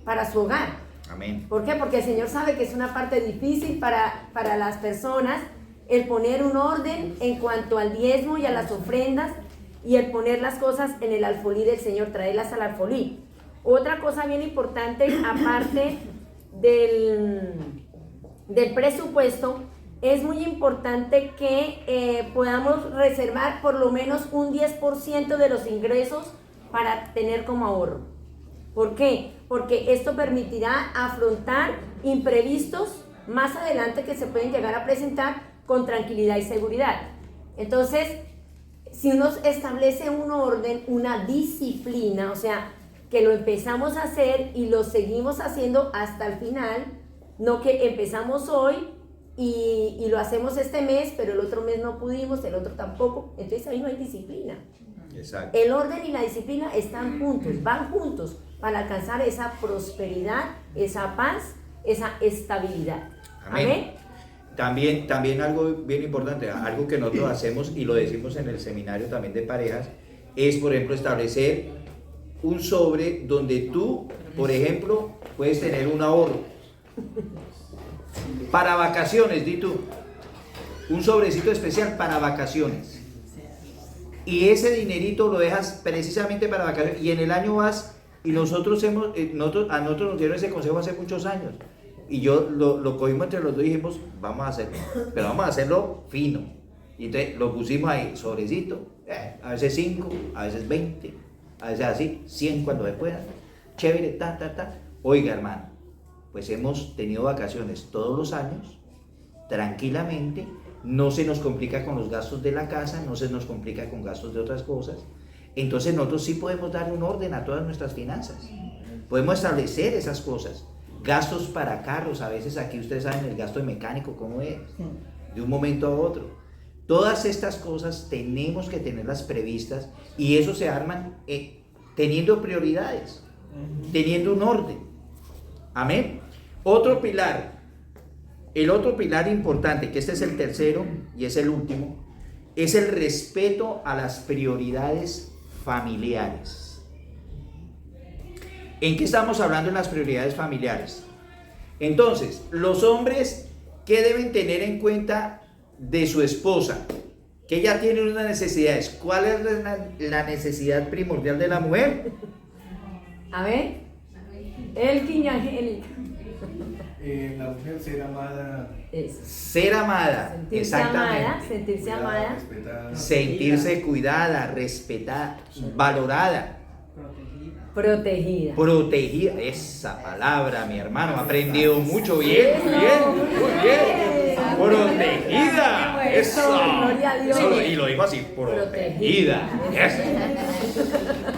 Speaker 2: para su hogar.
Speaker 1: Amén.
Speaker 2: ¿Por qué? Porque el Señor sabe que es una parte difícil para las personas el poner un orden en cuanto al diezmo y a las ofrendas y el poner las cosas en el alfolí del Señor, traerlas al alfolí. Otra cosa bien importante, aparte del presupuesto, es muy importante que podamos reservar por lo menos un 10% de los ingresos para tener como ahorro. ¿Por qué? Porque esto permitirá afrontar imprevistos más adelante que se pueden llegar a presentar con tranquilidad y seguridad. Entonces, si uno establece un orden, una disciplina, o sea, que lo empezamos a hacer y lo seguimos haciendo hasta el final, no que empezamos hoy y lo hacemos este mes, pero el otro mes no pudimos, el otro tampoco, entonces ahí no hay disciplina.
Speaker 1: Exacto.
Speaker 2: El orden y la disciplina están juntos, van juntos para alcanzar esa prosperidad, esa paz, esa estabilidad.
Speaker 1: Amén. También algo bien importante, algo que nosotros hacemos y lo decimos en el seminario también de parejas, es por ejemplo establecer un sobre donde tú, por ejemplo, puedes tener un ahorro para vacaciones, di tú, un sobrecito especial para vacaciones. y ese dinerito lo dejas precisamente para vacaciones, y en el año vas, y nosotros a nosotros nos dieron ese consejo hace muchos años, y yo lo cogimos entre los dos y dijimos, vamos a hacerlo, pero vamos a hacerlo fino, y entonces lo pusimos ahí, sobrecito, a veces 5, a veces 20, a veces así, 100 cuando se pueda, chévere, oiga hermano, pues hemos tenido vacaciones todos los años, tranquilamente, no se nos complica con los gastos de la casa, no se nos complica con gastos de otras cosas. Entonces nosotros sí podemos dar un orden a todas nuestras finanzas, podemos establecer esas cosas. Gastos para carros, a veces aquí ustedes saben el gasto de mecánico cómo es, de un momento a otro. Todas estas cosas tenemos que tenerlas previstas, y eso se arman teniendo prioridades, teniendo un orden. Amén. Otro pilar, el otro pilar importante, que este es el tercero y es el último, es el respeto a las prioridades familiares. ¿En qué estamos hablando en las prioridades familiares? Entonces, los hombres, ¿qué deben tener en cuenta de su esposa? Que ella tiene unas necesidades. ¿Cuál es la necesidad primordial de la mujer?
Speaker 2: A ver, Elkin Angélica.
Speaker 3: La mujer ser amada,
Speaker 2: Eso.
Speaker 1: Ser amada,
Speaker 2: Sentirse
Speaker 1: exactamente.
Speaker 2: amada, sentirse
Speaker 3: cuidada,
Speaker 2: amada,
Speaker 3: respetada.
Speaker 1: Sentirse cuidada, respetada, valorada,
Speaker 2: protegida.
Speaker 1: protegida. Esa palabra, mi hermano, ha aprendido mucho. Bien, muy bien, muy bien. Protegida.
Speaker 2: Eso, gloria a Dios.
Speaker 1: Y lo digo así, protegida. Eso.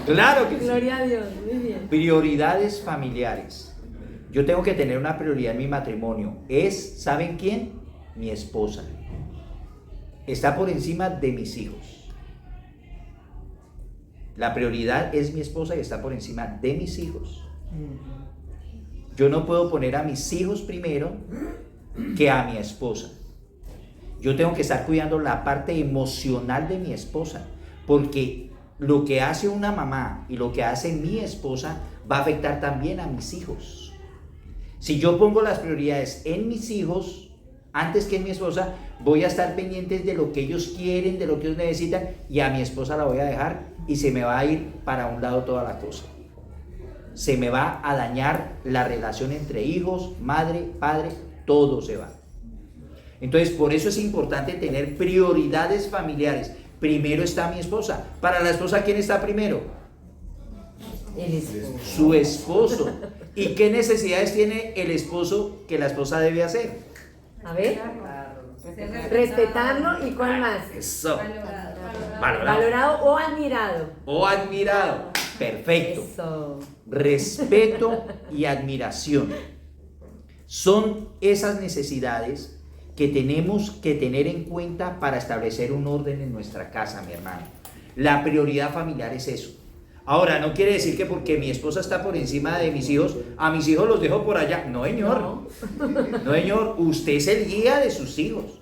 Speaker 1: Claro que sí.
Speaker 2: Gloria a Dios, muy bien.
Speaker 1: Prioridades familiares. Yo tengo que tener una prioridad en mi matrimonio. ¿Saben quién? Mi esposa. Está por encima de mis hijos. La prioridad es mi esposa y está por encima de mis hijos. Yo no puedo poner a mis hijos primero que a mi esposa. Yo tengo que estar cuidando la parte emocional de mi esposa, porque lo que hace una mamá y lo que hace mi esposa va a afectar también a mis hijos. Si yo pongo las prioridades en mis hijos antes que en mi esposa, voy a estar pendientes de lo que ellos quieren, de lo que ellos necesitan, y a mi esposa la voy a dejar y se me va a ir para un lado toda la cosa. Se me va a dañar la relación entre hijos, madre, padre, todo se va. Entonces, por eso es importante tener prioridades familiares. Primero está mi esposa. Para la esposa, ¿quién está primero?
Speaker 2: El esposo.
Speaker 1: Su esposo. ¿Y qué necesidades tiene el esposo que la esposa debe hacer?
Speaker 2: A ver, respetarlo, y ¿cuál más?
Speaker 1: Eso. Valorado.
Speaker 2: Valorado o admirado.
Speaker 1: O admirado. Perfecto.
Speaker 2: Eso.
Speaker 1: Respeto y admiración son esas necesidades que tenemos que tener en cuenta para establecer un orden en nuestra casa, mi hermano. La prioridad familiar es eso. Ahora, no quiere decir que porque mi esposa está por encima de mis hijos, a mis hijos los dejo por allá. No, señor. No, señor. Usted es el guía de sus hijos.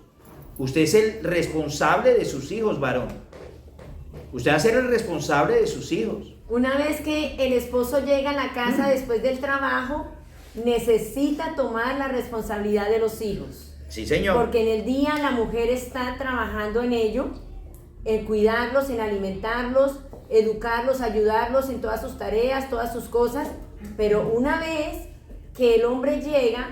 Speaker 1: Usted es el responsable de sus hijos, varón. Usted va a ser el responsable de sus hijos.
Speaker 2: Una vez que el esposo llega a la casa después del trabajo, necesita tomar la responsabilidad de los hijos.
Speaker 1: Sí, señor.
Speaker 2: Porque en el día la mujer está trabajando en ello, en cuidarlos, en alimentarlos, educarlos, ayudarlos en todas sus tareas, todas sus cosas. Pero una vez que el hombre llega,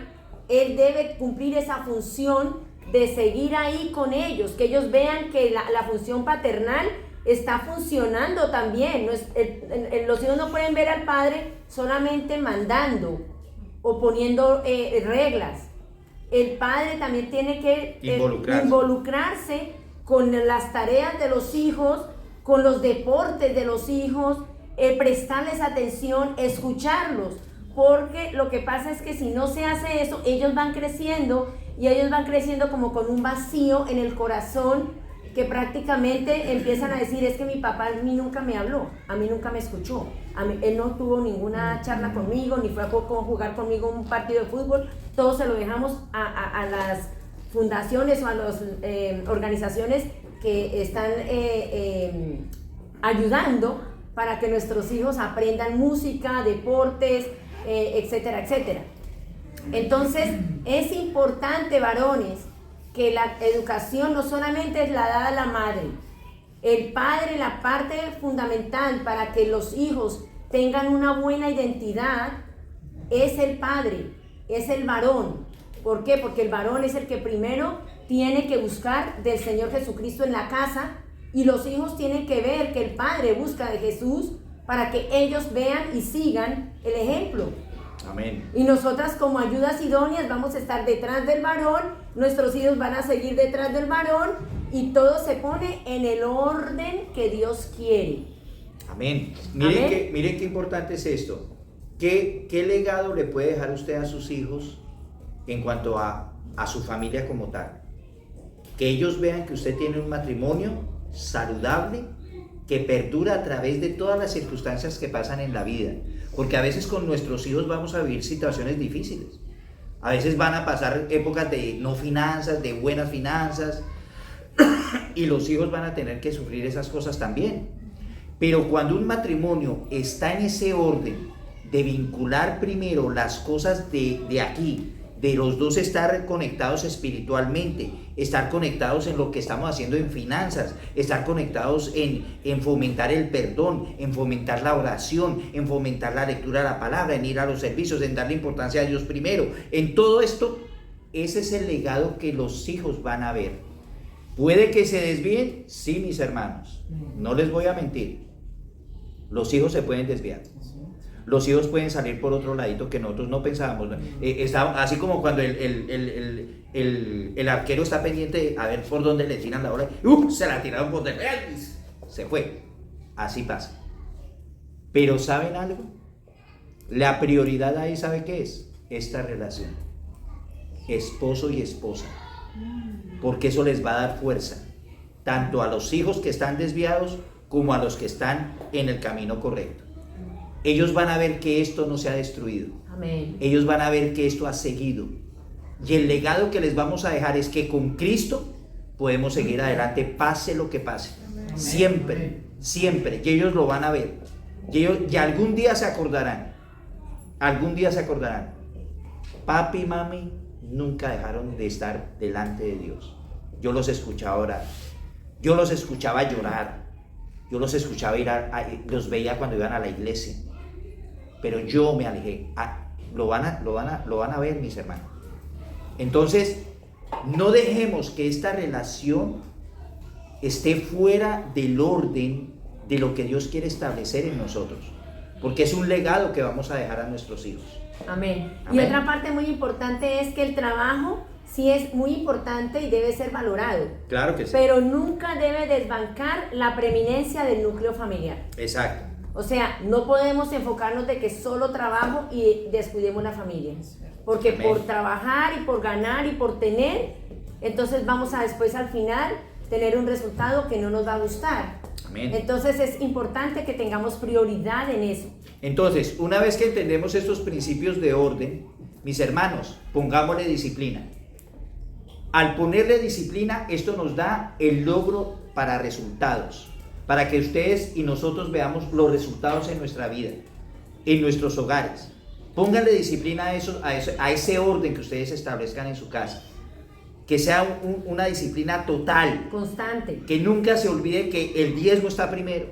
Speaker 2: él debe cumplir esa función de seguir ahí con ellos, que ellos vean que la función paternal está funcionando también. No es, los hijos no pueden ver al padre solamente mandando o poniendo reglas. El padre también tiene que involucrarse con las tareas de los hijos, con los deportes de los hijos, prestarles atención, escucharlos, porque lo que pasa es que si no se hace eso, ellos van creciendo, y ellos van creciendo como con un vacío en el corazón, que prácticamente empiezan a decir: es que mi papá a mí nunca me habló, a mí nunca me escuchó, él no tuvo ninguna charla conmigo, ni fue a jugar conmigo un partido de fútbol. Todo se lo dejamos a las fundaciones o a las organizaciones que están ayudando para que nuestros hijos aprendan música, deportes, etcétera, etcétera. Entonces es importante, varones, que la educación no solamente es la dada a la madre, El padre, la parte fundamental para que los hijos tengan una buena identidad es el padre, es el varón. ¿Por qué? Porque el varón es el que primero tiene que buscar del Señor Jesucristo en la casa, y los hijos tienen que ver que el padre busca de Jesús para que ellos vean y sigan el ejemplo.
Speaker 1: Amén.
Speaker 2: Y nosotras como ayudas idóneas vamos a estar detrás del varón, nuestros hijos van a seguir detrás del varón, y todo se pone en el orden que Dios quiere.
Speaker 1: Amén. Miren,
Speaker 2: Amén.
Speaker 1: Miren qué importante es esto. ¿Qué legado le puede dejar usted a sus hijos en cuanto a su familia como tal? Que ellos vean que usted tiene un matrimonio saludable, que perdura a través de todas las circunstancias que pasan en la vida. Porque a veces con nuestros hijos vamos a vivir situaciones difíciles. A veces van a pasar épocas de no finanzas, de buenas finanzas, y los hijos van a tener que sufrir esas cosas también. Pero cuando un matrimonio está en ese orden de vincular primero las cosas de aquí, de los dos estar conectados espiritualmente, estar conectados en lo que estamos haciendo en finanzas, estar conectados en fomentar el perdón, en fomentar la oración, en fomentar la lectura de la palabra, en ir a los servicios, en darle importancia a Dios primero. En todo esto, ese es el legado que los hijos van a ver. ¿Puede que se desvíen? Sí, mis hermanos, no les voy a mentir. Los hijos se pueden desviar. Los hijos pueden salir por otro ladito que nosotros no pensábamos. Así como cuando el arquero está pendiente de a ver por dónde le tiran la bola. Se la tiraron por detrás. Se fue. Así pasa. Pero ¿saben algo? La prioridad ahí, ¿sabe qué es? Esta relación. Esposo y esposa. Porque eso les va a dar fuerza. Tanto a los hijos que están desviados como a los que están en el camino correcto. Ellos van a ver que esto no se ha destruido.
Speaker 2: Amén.
Speaker 1: Ellos van a ver que esto ha seguido. Y el legado que les vamos a dejar es que con Cristo podemos seguir adelante, pase lo que pase. Amén. Siempre, siempre. Y ellos lo van a ver. Y algún día se acordarán. Algún día se acordarán. Papi y mami nunca dejaron de estar delante de Dios. Yo los escuchaba orar. Yo los escuchaba llorar. Yo los escuchaba los veía cuando iban a la iglesia. Pero yo me alejé. Lo van a ver, mis hermanos. Entonces, no dejemos que esta relación esté fuera del orden de lo que Dios quiere establecer en nosotros, porque es un legado que vamos a dejar a nuestros hijos.
Speaker 2: Amén.
Speaker 1: Amén.
Speaker 2: Y otra parte muy importante es que el trabajo sí es muy importante y debe ser valorado.
Speaker 1: Claro que sí.
Speaker 2: Pero nunca debe desbancar la preeminencia del núcleo familiar.
Speaker 1: Exacto.
Speaker 2: O sea, no podemos enfocarnos de que solo trabajo y descuidemos la familia. Porque
Speaker 1: Amén.
Speaker 2: por trabajar y por ganar y por tener, entonces vamos a después al final tener un resultado que no nos va a gustar.
Speaker 1: Amén.
Speaker 2: Entonces es importante que tengamos prioridad en eso.
Speaker 1: Entonces, una vez que entendemos estos principios de orden, mis hermanos, pongámosle disciplina. Al ponerle disciplina, esto nos da el logro para resultados, para que ustedes y nosotros veamos los resultados en nuestra vida, en nuestros hogares. Pónganle disciplina a ese orden que ustedes establezcan en su casa. Que sea una disciplina total.
Speaker 2: Constante.
Speaker 1: Que nunca se olvide que el diezmo está primero.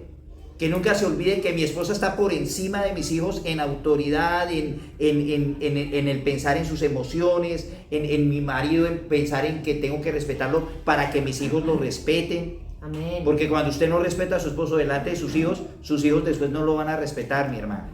Speaker 1: Que nunca se olvide que mi esposa está por encima de mis hijos en autoridad, en el pensar en sus emociones, en mi marido, en pensar en que tengo que respetarlo para que mis hijos lo respeten.
Speaker 2: Amén.
Speaker 1: Porque cuando usted no respeta a su esposo delante de sus hijos después no lo van a respetar, mi hermano.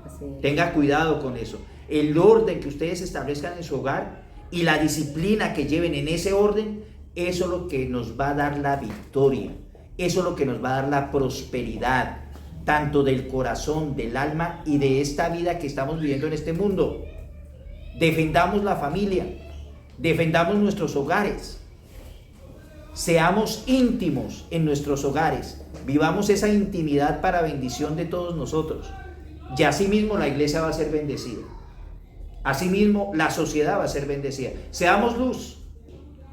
Speaker 2: Así es.
Speaker 1: Tenga cuidado con eso. El orden que ustedes establezcan en su hogar y la disciplina que lleven en ese orden, eso es lo que nos va a dar la victoria. Eso es lo que nos va a dar la prosperidad, tanto del corazón, del alma y de esta vida que estamos viviendo en este mundo. Defendamos la familia, defendamos nuestros hogares, seamos íntimos en nuestros hogares, vivamos esa intimidad para bendición de todos nosotros. Y asimismo la iglesia va a ser bendecida. Asimismo la sociedad va a ser bendecida. Seamos luz.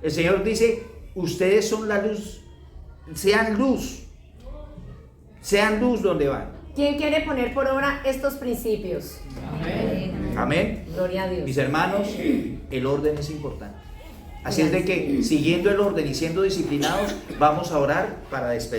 Speaker 1: El Señor dice, ustedes son la luz. Sean luz donde van.
Speaker 2: ¿Quién quiere poner por obra estos principios?
Speaker 4: Amén.
Speaker 1: Amén.
Speaker 2: Gloria a Dios.
Speaker 1: Mis hermanos, el orden es importante. Así es de que, siguiendo el orden y siendo disciplinados, vamos a orar para despedir.